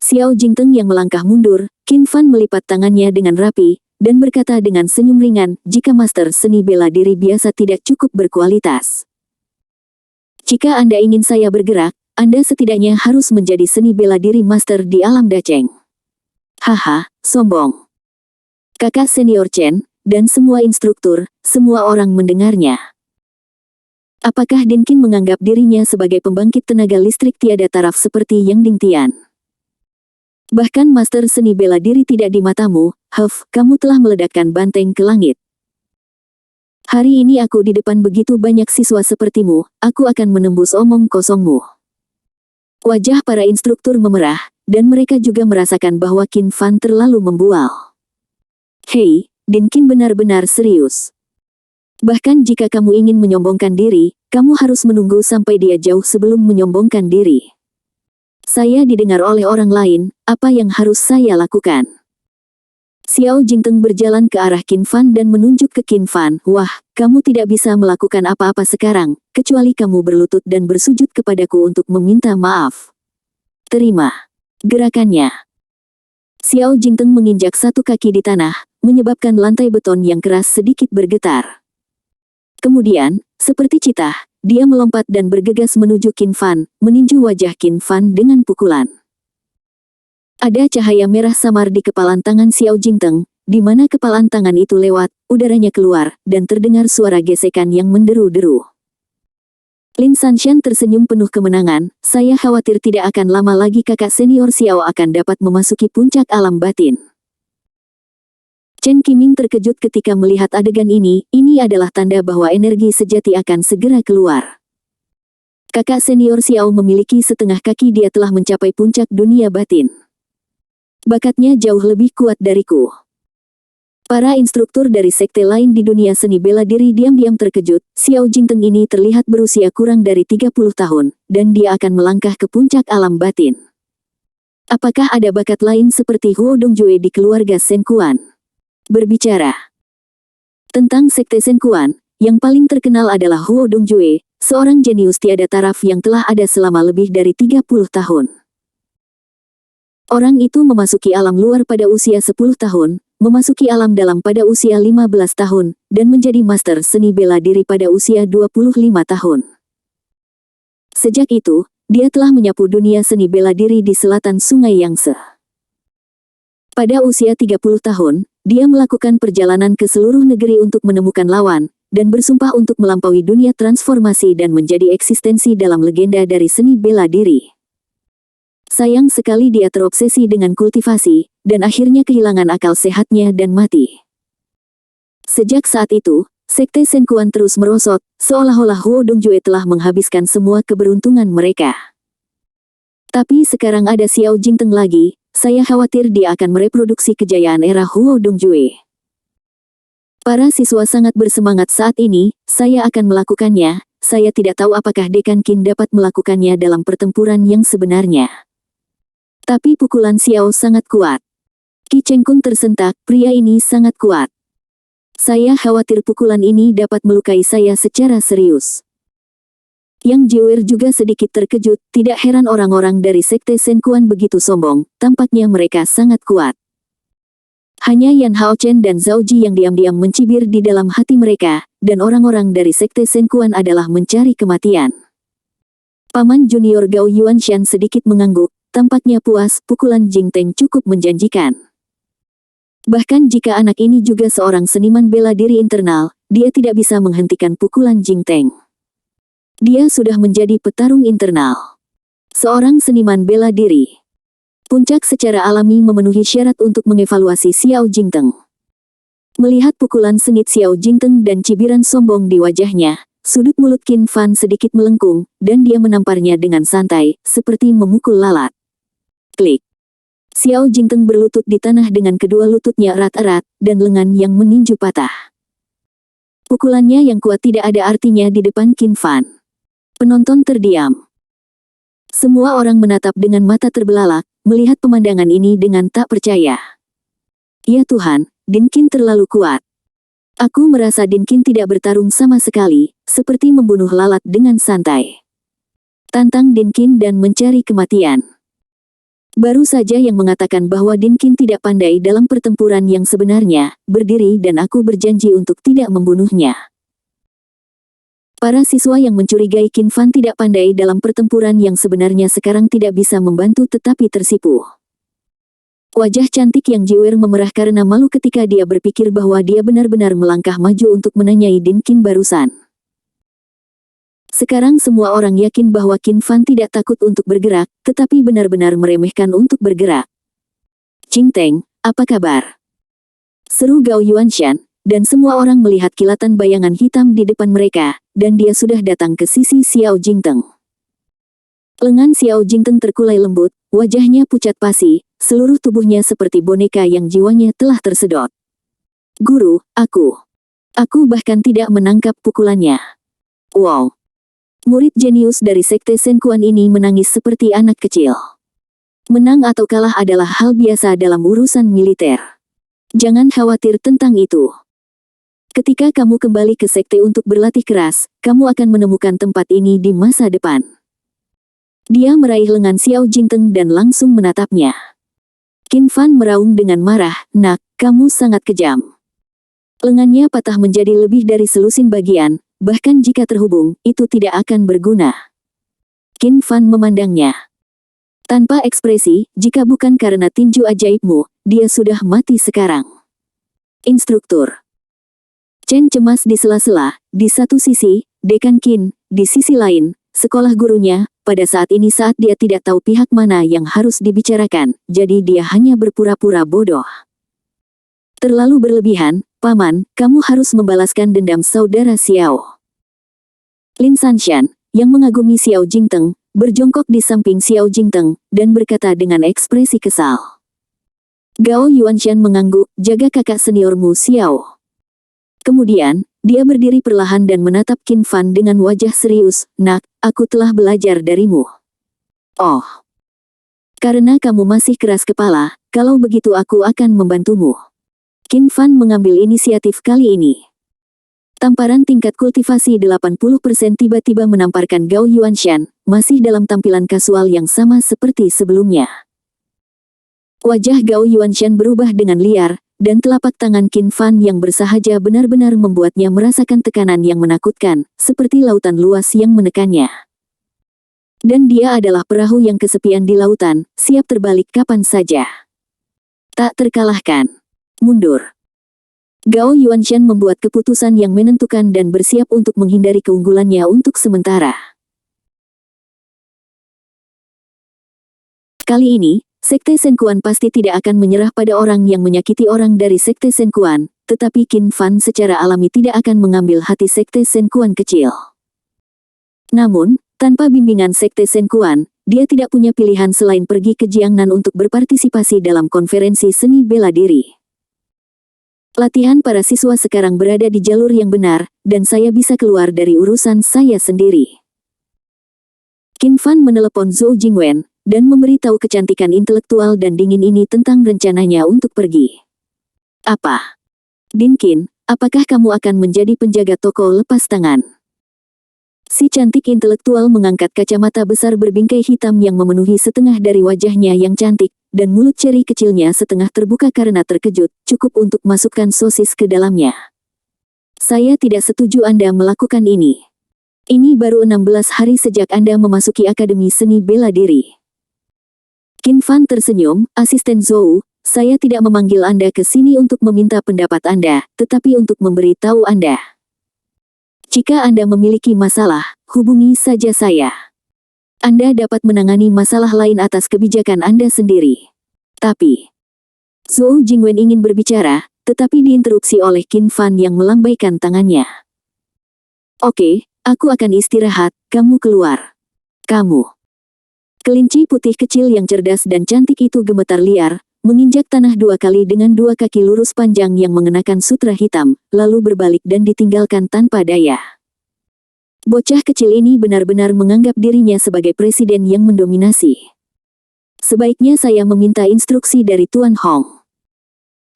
Xiao Jingteng yang melangkah mundur, Qin Fan melipat tangannya dengan rapi, dan berkata dengan senyum ringan, "Jika master seni bela diri biasa tidak cukup berkualitas. Jika Anda ingin saya bergerak, Anda setidaknya harus menjadi seni bela diri master di alam daceng." Haha, sombong. Kakak senior Chen, dan semua instruktur, semua orang mendengarnya. Apakah Dinkin menganggap dirinya sebagai pembangkit tenaga listrik tiada taraf seperti Yang Dingtian? Bahkan master seni bela diri tidak di matamu, kamu telah meledakkan banteng ke langit. Hari ini aku di depan begitu banyak siswa sepertimu, aku akan menembus omong kosongmu. Wajah para instruktur memerah, dan mereka juga merasakan bahwa Qin Fan terlalu membual. Hei, Dinkin benar-benar serius. Bahkan jika kamu ingin menyombongkan diri, kamu harus menunggu sampai dia jauh sebelum menyombongkan diri. Saya didengar oleh orang lain, apa yang harus saya lakukan? Xiao Jingteng berjalan ke arah Qin Fan dan menunjuk ke Qin Fan, "Wah, kamu tidak bisa melakukan apa-apa sekarang, kecuali kamu berlutut dan bersujud kepadaku untuk meminta maaf. Terima gerakannya." Xiao Jingteng menginjak satu kaki di tanah, menyebabkan lantai beton yang keras sedikit bergetar. Kemudian, seperti citah, dia melompat dan bergegas menuju Qin Fan, meninju wajah Qin Fan dengan pukulan. Ada cahaya merah samar di kepalan tangan Xiao Jingteng, di mana kepalan tangan itu lewat, udaranya keluar, dan terdengar suara gesekan yang menderu-deru. Lin Sanshan tersenyum penuh kemenangan, "Saya khawatir tidak akan lama lagi kakak senior Xiao akan dapat memasuki puncak alam batin." Chen Qiming terkejut ketika melihat adegan ini adalah tanda bahwa energi sejati akan segera keluar. Kakak senior Xiao memiliki setengah kaki, dia telah mencapai puncak dunia batin. Bakatnya jauh lebih kuat dariku. Para instruktur dari sekte lain di dunia seni bela diri diam-diam terkejut. Xiao Jingteng ini terlihat berusia kurang dari 30 tahun, dan dia akan melangkah ke puncak alam batin. Apakah ada bakat lain seperti Huo Dongjue di keluarga Shen Quan? Berbicara tentang sekte Shen Quan, yang paling terkenal adalah Huo Dongjue, seorang jenius tiada taraf yang telah ada selama lebih dari 30 tahun. Orang itu memasuki alam luar pada usia 10 tahun, memasuki alam dalam pada usia 15 tahun, dan menjadi master seni bela diri pada usia 25 tahun. Sejak itu, dia telah menyapu dunia seni bela diri di selatan Sungai Yangtze. Pada usia 30 tahun, dia melakukan perjalanan ke seluruh negeri untuk menemukan lawan, dan bersumpah untuk melampaui dunia transformasi dan menjadi eksistensi dalam legenda dari seni bela diri. Sayang sekali dia terobsesi dengan kultivasi, dan akhirnya kehilangan akal sehatnya dan mati. Sejak saat itu, sekte Shen Quan terus merosot, seolah-olah Huo Dongjue telah menghabiskan semua keberuntungan mereka. Tapi sekarang ada Xiao Jingteng lagi, saya khawatir dia akan mereproduksi kejayaan era Huo Dongjue. Para siswa sangat bersemangat saat ini, saya akan melakukannya. Saya tidak tahu apakah Dekan Qin dapat melakukannya dalam pertempuran yang sebenarnya. Tapi pukulan Xiao sangat kuat. Qi Chengkun tersentak, pria ini sangat kuat. Saya khawatir pukulan ini dapat melukai saya secara serius. Yang Jiwer juga sedikit terkejut, tidak heran orang-orang dari sekte Shen Quan begitu sombong, tampaknya mereka sangat kuat. Hanya Yan Haochen dan Zhao Ji yang diam-diam mencibir di dalam hati mereka, dan orang-orang dari sekte Shen Quan adalah mencari kematian. Paman junior Gao Yuanshan sedikit mengangguk, tampaknya puas, pukulan Jingteng cukup menjanjikan. Bahkan jika anak ini juga seorang seniman bela diri internal, dia tidak bisa menghentikan pukulan Jingteng. Dia sudah menjadi petarung internal. Seorang seniman bela diri. Puncak secara alami memenuhi syarat untuk mengevaluasi Xiao Jingteng. Melihat pukulan sengit Xiao Jingteng dan cibiran sombong di wajahnya, sudut mulut Qin Fan sedikit melengkung, dan dia menamparnya dengan santai, seperti memukul lalat. Klik. Xiao Jingteng berlutut di tanah dengan kedua lututnya erat-erat, dan lengan yang meninju patah. Pukulannya yang kuat tidak ada artinya di depan Qin Fan. Penonton terdiam. Semua orang menatap dengan mata terbelalak, melihat pemandangan ini dengan tak percaya. Ya Tuhan, Din Qin terlalu kuat. Aku merasa Din Qin tidak bertarung sama sekali, seperti membunuh lalat dengan santai. Tantang Din Qin dan mencari kematian. Baru saja yang mengatakan bahwa Din Qin tidak pandai dalam pertempuran yang sebenarnya, berdiri dan aku berjanji untuk tidak membunuhnya. Para siswa yang mencurigai Qin Fan tidak pandai dalam pertempuran yang sebenarnya sekarang tidak bisa membantu tetapi tersipu. Wajah cantik Yang Jiwer memerah karena malu ketika dia berpikir bahwa dia benar-benar melangkah maju untuk menanyai Din Qin barusan. Sekarang semua orang yakin bahwa Qin Fan tidak takut untuk bergerak, tetapi benar-benar meremehkan untuk bergerak. Jingteng, apa kabar? Seru Gao Yuanshan, dan semua orang melihat kilatan bayangan hitam di depan mereka, dan dia sudah datang ke sisi Xiao Jingteng. Lengan Xiao Jingteng terkulai lembut, wajahnya pucat pasi, seluruh tubuhnya seperti boneka yang jiwanya telah tersedot. Guru, aku bahkan tidak menangkap pukulannya. Wow. Murid jenius dari sekte Shen Quan ini menangis seperti anak kecil. Menang atau kalah adalah hal biasa dalam urusan militer. Jangan khawatir tentang itu. Ketika kamu kembali ke sekte untuk berlatih keras, kamu akan menemukan tempat ini di masa depan. Dia meraih lengan Xiao Jingteng dan langsung menatapnya. Qin Fan meraung dengan marah, "Nak, kamu sangat kejam." Lengannya patah menjadi lebih dari selusin bagian, bahkan jika terhubung, itu tidak akan berguna. Qin Fan memandangnya. Tanpa ekspresi, jika bukan karena tinju ajaibmu, dia sudah mati sekarang. Instruktur. Chen cemas di sela-sela, di satu sisi, Dekan Qin, di sisi lain, sekolah gurunya, pada saat ini saat dia tidak tahu pihak mana yang harus dibicarakan, jadi dia hanya berpura-pura bodoh. Terlalu berlebihan, Paman, kamu harus membalaskan dendam saudara Xiao. Lin Sanshan, yang mengagumi Xiao Jingteng, berjongkok di samping Xiao Jingteng, dan berkata dengan ekspresi kesal. Gao Yuanshan mengangguk, jaga kakak seniormu Xiao. Kemudian, dia berdiri perlahan dan menatap Qin Fan dengan wajah serius, nak, aku telah belajar darimu. Oh. Karena kamu masih keras kepala, kalau begitu aku akan membantumu. Qin Fan mengambil inisiatif kali ini. Tamparan tingkat kultivasi 80% tiba-tiba menamparkan Gao Yuanshan, masih dalam tampilan kasual yang sama seperti sebelumnya. Wajah Gao Yuanshan berubah dengan liar, dan telapak tangan Qin Fan yang bersahaja benar-benar membuatnya merasakan tekanan yang menakutkan, seperti lautan luas yang menekannya. Dan dia adalah perahu yang kesepian di lautan, siap terbalik kapan saja. Tak terkalahkan. Mundur. Gao Yuanshan membuat keputusan yang menentukan dan bersiap untuk menghindari keunggulannya untuk sementara. Kali ini, Sekte Shen Quan pasti tidak akan menyerah pada orang yang menyakiti orang dari Sekte Shen Quan, tetapi Qin Fan secara alami tidak akan mengambil hati Sekte Shen Quan kecil. Namun, tanpa bimbingan Sekte Shen Quan, dia tidak punya pilihan selain pergi ke Jiangnan untuk berpartisipasi dalam konferensi seni bela diri. Latihan para siswa sekarang berada di jalur yang benar, dan saya bisa keluar dari urusan saya sendiri. Qin Fan menelepon Zhou Jingwen, dan memberitahu kecantikan intelektual dan dingin ini tentang rencananya untuk pergi. Apa? Din Qin, apakah kamu akan menjadi penjaga toko lepas tangan? Si cantik intelektual mengangkat kacamata besar berbingkai hitam yang memenuhi setengah dari wajahnya yang cantik, dan mulut ceri kecilnya setengah terbuka karena terkejut, cukup untuk masukkan sosis ke dalamnya. Saya tidak setuju Anda melakukan ini. Ini baru 16 hari sejak Anda memasuki Akademi Seni Bela Diri. Qin Fan tersenyum, asisten Zhou, saya tidak memanggil Anda ke sini untuk meminta pendapat Anda, tetapi untuk memberitahu Anda. Jika Anda memiliki masalah, hubungi saja saya. Anda dapat menangani masalah lain atas kebijakan Anda sendiri. Tapi, Zhou Jingwen ingin berbicara, tetapi diinterupsi oleh Qin Fan yang melambaikan tangannya. Oke, aku akan istirahat, kamu keluar. Kamu. Kelinci putih kecil yang cerdas dan cantik itu gemetar liar, menginjak tanah 2 kali dengan 2 kaki lurus panjang yang mengenakan sutra hitam, lalu berbalik dan ditinggalkan tanpa daya. Bocah kecil ini benar-benar menganggap dirinya sebagai presiden yang mendominasi. Sebaiknya saya meminta instruksi dari Tuan Hong.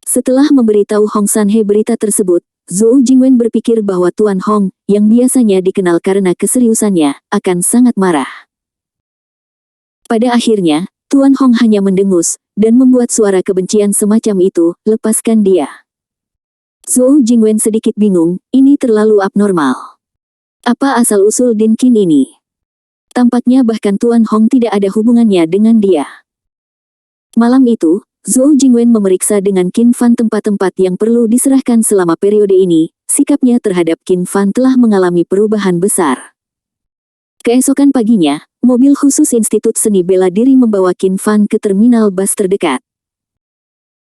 Setelah memberitahu Hong Sanhe berita tersebut, Zhou Jingwen berpikir bahwa Tuan Hong, yang biasanya dikenal karena keseriusannya, akan sangat marah. Pada akhirnya, Tuan Hong hanya mendengus, dan membuat suara kebencian semacam itu, lepaskan dia. Zhou Jingwen sedikit bingung, ini terlalu abnormal. Apa asal-usul Din Qin ini? Tampaknya bahkan Tuan Hong tidak ada hubungannya dengan dia. Malam itu, Zhou Jingwen memeriksa dengan Qin Fan tempat-tempat yang perlu diserahkan selama periode ini, sikapnya terhadap Qin Fan telah mengalami perubahan besar. Keesokan paginya, mobil khusus Institut Seni Bela Diri membawa Qin Fan ke terminal bus terdekat.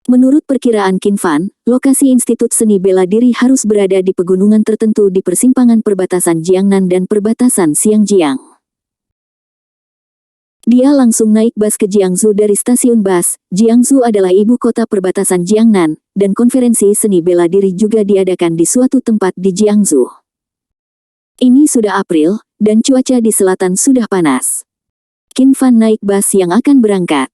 Menurut perkiraan Qin Fan, lokasi Institut Seni Bela Diri harus berada di pegunungan tertentu di persimpangan perbatasan Jiangnan dan perbatasan Xiangjiang. Dia langsung naik bus ke Jiangsu dari stasiun bus. Jiangsu adalah ibu kota perbatasan Jiangnan, dan konferensi seni bela diri juga diadakan di suatu tempat di Jiangsu. Ini sudah April, dan cuaca di selatan sudah panas. Qin Fan naik bus yang akan berangkat.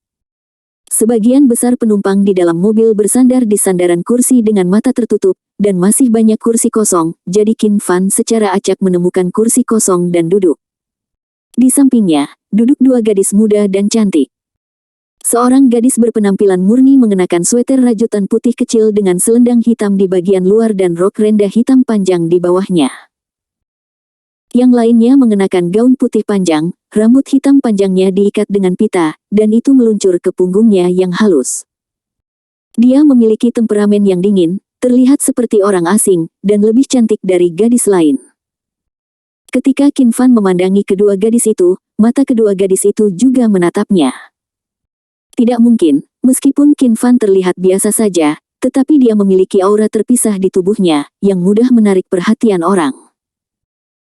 Sebagian besar penumpang di dalam mobil bersandar di sandaran kursi dengan mata tertutup, dan masih banyak kursi kosong, jadi Qin Fan secara acak menemukan kursi kosong dan duduk. Di sampingnya, duduk 2 gadis muda dan cantik. Seorang gadis berpenampilan murni mengenakan sweter rajutan putih kecil dengan selendang hitam di bagian luar dan rok rendah hitam panjang di bawahnya. Yang lainnya mengenakan gaun putih panjang, rambut hitam panjangnya diikat dengan pita, dan itu meluncur ke punggungnya yang halus. Dia memiliki temperamen yang dingin, terlihat seperti orang asing, dan lebih cantik dari gadis lain. Ketika Qin Fan memandangi kedua gadis itu, mata kedua gadis itu juga menatapnya. Tidak mungkin, meskipun Qin Fan terlihat biasa saja, tetapi dia memiliki aura terpisah di tubuhnya, yang mudah menarik perhatian orang.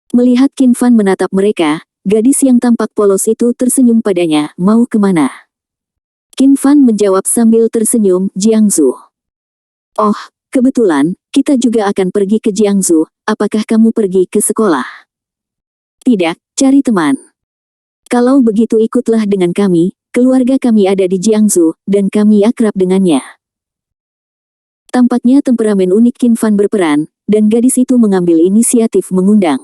Melihat Qin Fan menatap mereka, gadis yang tampak polos itu tersenyum padanya, mau kemana? Qin Fan menjawab sambil tersenyum, Jiangsu. Oh, kebetulan, kita juga akan pergi ke Jiangsu, apakah kamu pergi ke sekolah? Tidak, cari teman. Kalau begitu ikutlah dengan kami, keluarga kami ada di Jiangsu, dan kami akrab dengannya. Tampaknya temperamen unik Qin Fan berperan, dan gadis itu mengambil inisiatif mengundang.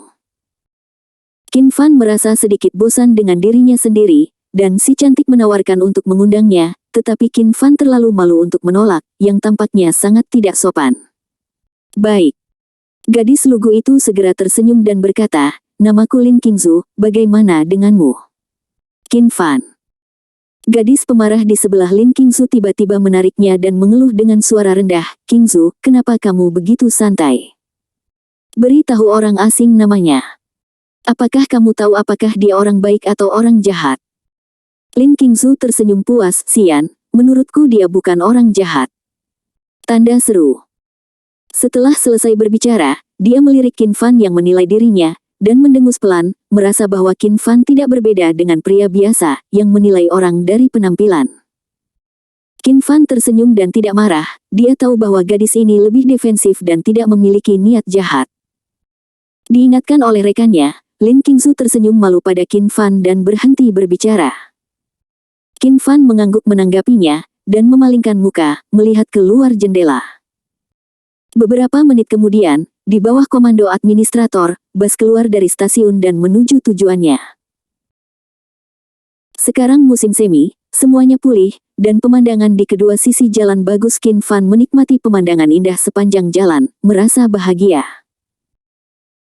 Qin Fan merasa sedikit bosan dengan dirinya sendiri, dan si cantik menawarkan untuk mengundangnya, tetapi Qin Fan terlalu malu untuk menolak, yang tampaknya sangat tidak sopan. Baik. Gadis lugu itu segera tersenyum dan berkata, namaku Lin Qingzu, bagaimana denganmu? Qin Fan. Gadis pemarah di sebelah Lin Qingzu tiba-tiba menariknya dan mengeluh dengan suara rendah, Qingzu, kenapa kamu begitu santai? Beritahu orang asing namanya. Apakah kamu tahu apakah dia orang baik atau orang jahat? Lin Qingzu tersenyum puas, Sian, menurutku dia bukan orang jahat. Tanda seru. Setelah selesai berbicara, dia melirik Qin Fan yang menilai dirinya, dan mendengus pelan, merasa bahwa Qin Fan tidak berbeda dengan pria biasa, yang menilai orang dari penampilan. Qin Fan tersenyum dan tidak marah, dia tahu bahwa gadis ini lebih defensif dan tidak memiliki niat jahat. Diingatkan oleh rekannya, Lin Qingzu tersenyum malu pada Qin Fan dan berhenti berbicara. Qin Fan mengangguk menanggapinya, dan memalingkan muka, melihat keluar jendela. Beberapa menit kemudian, di bawah komando administrator, bus keluar dari stasiun dan menuju tujuannya. Sekarang musim semi, semuanya pulih, dan pemandangan di kedua sisi jalan bagus. Qin Fan menikmati pemandangan indah sepanjang jalan, merasa bahagia.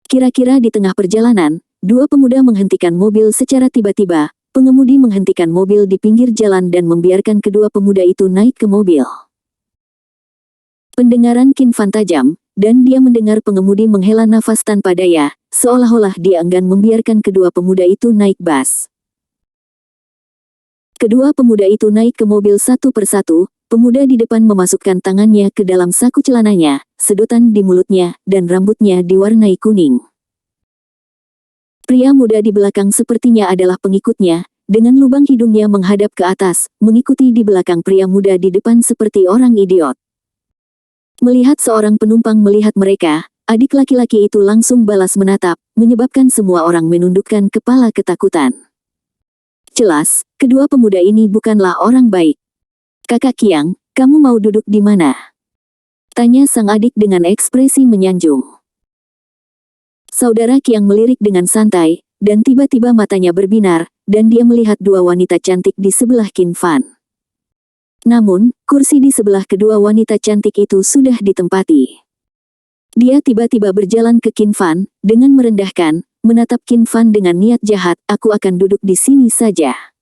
Kira-kira di tengah perjalanan, dua pemuda menghentikan mobil secara tiba-tiba, pengemudi menghentikan mobil di pinggir jalan dan membiarkan kedua pemuda itu naik ke mobil. Pendengaran Qin Fan tajam, dan dia mendengar pengemudi menghela nafas tanpa daya, seolah-olah dia enggan membiarkan kedua pemuda itu naik bus. Kedua pemuda itu naik ke mobil satu persatu, pemuda di depan memasukkan tangannya ke dalam saku celananya, sedotan di mulutnya, dan rambutnya diwarnai kuning. Pria muda di belakang sepertinya adalah pengikutnya, dengan lubang hidungnya menghadap ke atas, mengikuti di belakang pria muda di depan seperti orang idiot. Melihat seorang penumpang melihat mereka, adik laki-laki itu langsung balas menatap, menyebabkan semua orang menundukkan kepala ketakutan. Jelas, kedua pemuda ini bukanlah orang baik. Kakak Qiang, kamu mau duduk di mana? Tanya sang adik dengan ekspresi menyanjung. Saudara Qiang melirik dengan santai, dan tiba-tiba matanya berbinar, dan dia melihat dua wanita cantik di sebelah Qin Fan. Namun, kursi di sebelah kedua wanita cantik itu sudah ditempati. Dia tiba-tiba berjalan ke Qin Fan, dengan merendahkan, menatap Qin Fan dengan niat jahat, aku akan duduk di sini saja.